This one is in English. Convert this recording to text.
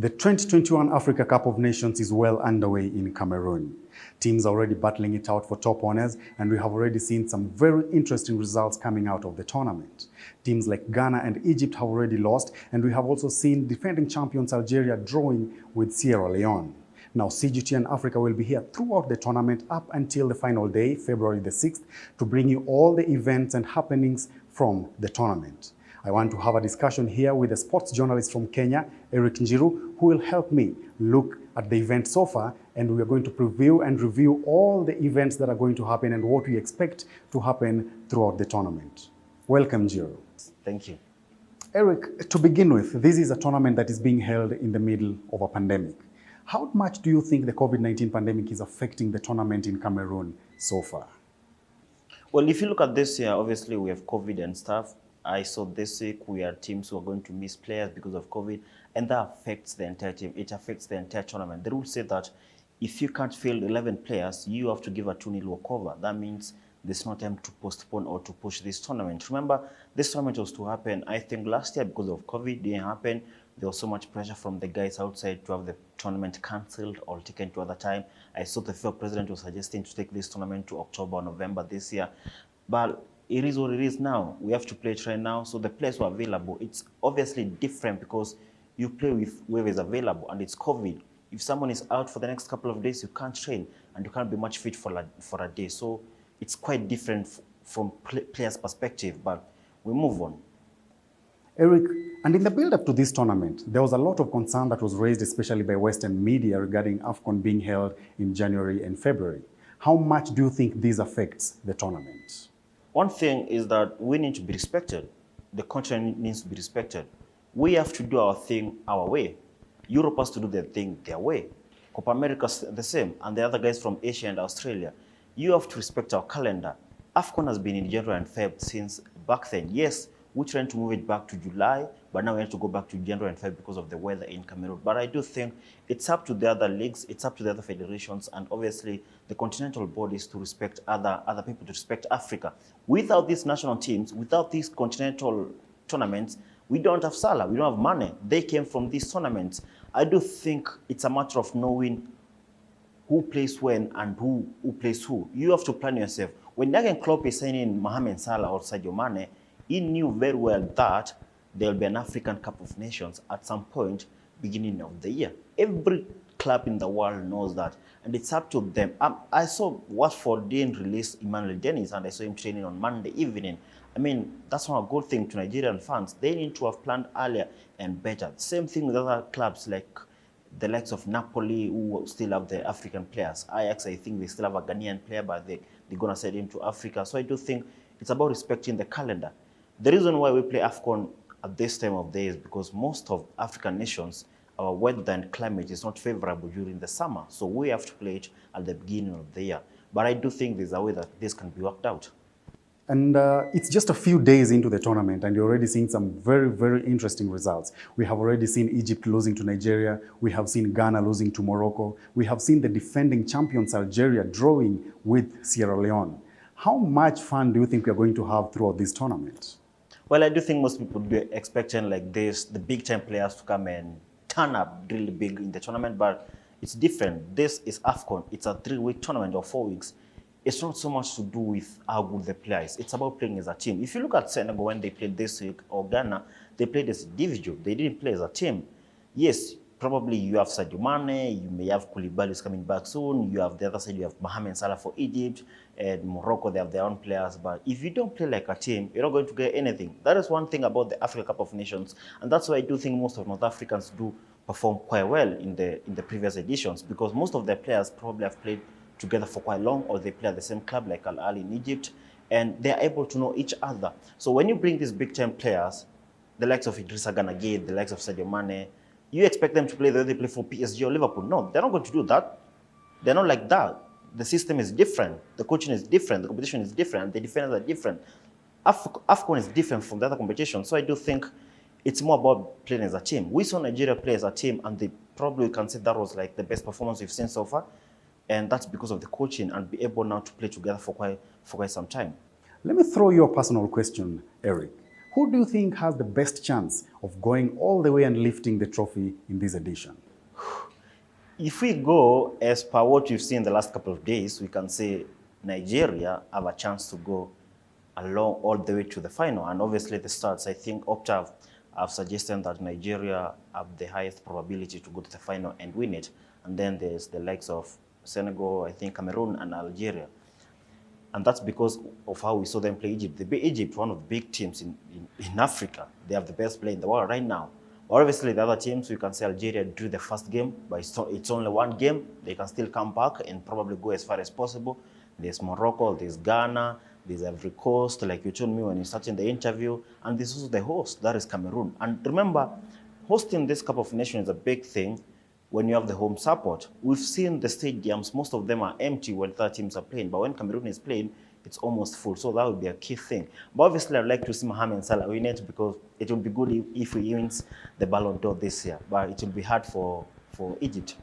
The 2021 Africa Cup of Nations is well underway in Cameroon. Teams are already battling it out for top honors, and we have already seen some very interesting results coming out of the tournament. Teams like Ghana and Egypt have already lost, and we have also seen defending champions Algeria drawing with Sierra Leone. Now, CGTN Africa will be here throughout the tournament up until the final day, February the 6th, to bring you all the events and happenings from the tournament. I want to have a discussion here with a sports journalist from Kenya, Eric Njiru, who will help me look at the event so far, and we are going to preview and review all the events that are going to happen and what we expect to happen throughout the tournament. Welcome, Njiru. Thank you. Eric, to begin with, this is a tournament that is being held in the middle of a pandemic. How much do you think the COVID-19 pandemic is affecting the tournament in Cameroon so far? Well, if you look at this year, obviously we have COVID and stuff. I saw this week we are teams who are going to miss players because of COVID, and that affects the entire team. It affects the entire tournament. The rule said that if you can't field 11 players, you have to give a 2-0 walkover. That means there's no time to postpone or to push this tournament. Remember, this tournament was to happen, I think, last year because of COVID. It didn't happen. There was so much pressure from the guys outside to have the tournament cancelled or taken to other time. I saw the FIFA president was suggesting to take this tournament to October or November this year. But it is what it is now. We have to play it right now. So the players were available. It's obviously different because you play with whoever is available, and it's COVID. If someone is out for the next couple of days, you can't train and you can't be much fit for a day. So it's quite different from players' perspective, but we move on. Eric, and in the build-up to this tournament, there was a lot of concern that was raised, especially by Western media, regarding AFCON being held in January and February. How much do you think this affects the tournament? One thing is that we need to be respected. The continent needs to be respected. We have to do our thing our way. Europe has to do their thing their way. Copa America's the same, and the other guys from Asia and Australia. You have to respect our calendar. AFCON has been in January and Feb since back then. Yes, we're trying to move it back to July, but now we have to go back to January and Feb because of the weather in Cameroon. But I do think it's up to the other leagues, it's up to the other federations, and obviously the continental bodies to respect other people, to respect Africa. Without these national teams, without these continental tournaments, we don't have Salah, we don't have money. They came from these tournaments. I do think it's a matter of knowing who plays when and who plays who. You have to plan yourself. When Jurgen Klopp is signing Mohamed Salah or Sadio Mane, he knew very well that there will be an African Cup of Nations at some point beginning of the year. Every club in the world knows that, and it's up to them. I saw Watford didn't release Emmanuel Dennis, and I saw him training on Monday evening. I mean, that's not a good thing to Nigerian fans. They need to have planned earlier and better. Same thing with other clubs like the likes of Napoli, who still have the African players. Ajax, I think they still have a Ghanaian player, but they're going to send him to Africa. So I do think it's about respecting the calendar. The reason why we play AFCON at this time of day is because most of African nations, our weather and climate is not favorable during the summer. So we have to play it at the beginning of the year. But I do think there's a way that this can be worked out. And it's just a few days into the tournament, and you're already seeing some very, very interesting results. We have already seen Egypt losing to Nigeria. We have seen Ghana losing to Morocco. We have seen the defending champions Algeria drawing with Sierra Leone. How much fun do you think we're going to have throughout this tournament? Well, I do think most people would be expecting like this, the big-time players to come and turn up really big in the tournament, but it's different. This is AFCON. It's a 3-week tournament or 4 weeks. It's not so much to do with how good the player is. It's about playing as a team. If you look at Senegal when they played this week, or Ghana, they played as individual. They didn't play as a team. Yes, probably you have Sadio Mane, you may have Koulibaly is coming back soon, you have the other side, you have Mohamed Salah for Egypt, and Morocco, they have their own players. But if you don't play like a team, you're not going to get anything. That is one thing about the Africa Cup of Nations, and that's why I do think most of North Africans do perform quite well in the previous editions, because most of their players probably have played together for quite long, or they play at the same club like Al Ahly in Egypt, and they're able to know each other. So when you bring these big-time players, the likes of Idrissa Gana Gueye, the likes of Sadio Mane, you expect them to play the way they play for PSG or Liverpool. No, they're not going to do that. They're not like that. The system is different. The coaching is different. The competition is different. The defenders are different. AFCON is different from the other competition. So I do think it's more about playing as a team. We saw Nigeria play as a team, and they probably can say that was like the best performance we've seen so far. And that's because of the coaching and be able now to play together for quite some time. Let me throw you a personal question, Eric. Who do you think has the best chance of going all the way and lifting the trophy in this edition? If we go as per what we've seen the last couple of days, we can say Nigeria have a chance to go along all the way to the final. And obviously the stats, I think Opta have suggested that Nigeria have the highest probability to go to the final and win it. And then there's the likes of Senegal, I think Cameroon and Algeria. And that's because of how we saw them play Egypt. Egypt, one of the big teams in Africa. They have the best player in the world right now. Obviously, the other teams, we can say Algeria drew the first game, but it's only one game. They can still come back and probably go as far as possible. There's Morocco, there's Ghana, there's Ivory Coast, like you told me when you started the interview, and there's also the host, that is Cameroon. And remember, hosting this Cup of Nations is a big thing when you have the home support. We've seen the stadiums, most of them are empty when other teams are playing, but when Cameroon is playing, it's almost full, so that would be a key thing. But obviously, I'd like to see Mohamed Salah win it because it would be good if he wins the Ballon d'Or this year, but it will be hard for Egypt.